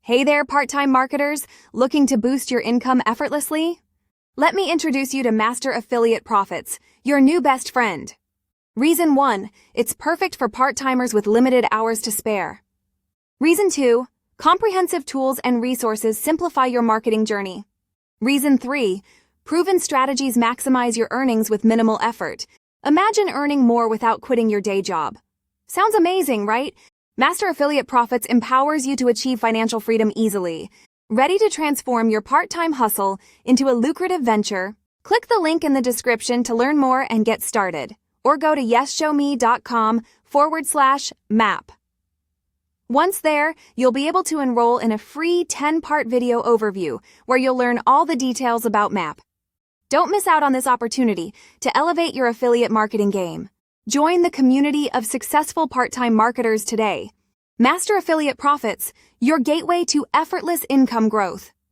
Hey there, part-time marketers, looking to boost your income effortlessly? Let me introduce you to Master Affiliate Profits, your new best friend. Reason 1, it's perfect for part-timers with limited hours to spare. Reason 2, comprehensive tools and resources simplify your marketing journey. Reason 3, proven strategies maximize your earnings with minimal effort. Imagine earning more without quitting your day job. Sounds amazing, right? Master Affiliate Profits empowers you to achieve financial freedom easily. Ready to transform your part-time hustle into a lucrative venture? Click the link in the description to learn more and get started, or go to yesshowme.com/map. Once there, you'll be able to enroll in a free 10-part video overview where you'll learn all the details about MAP. Don't miss out on this opportunity to elevate your affiliate marketing game. Join the community of successful part-time marketers today. Master Affiliate Profits, your gateway to effortless income growth.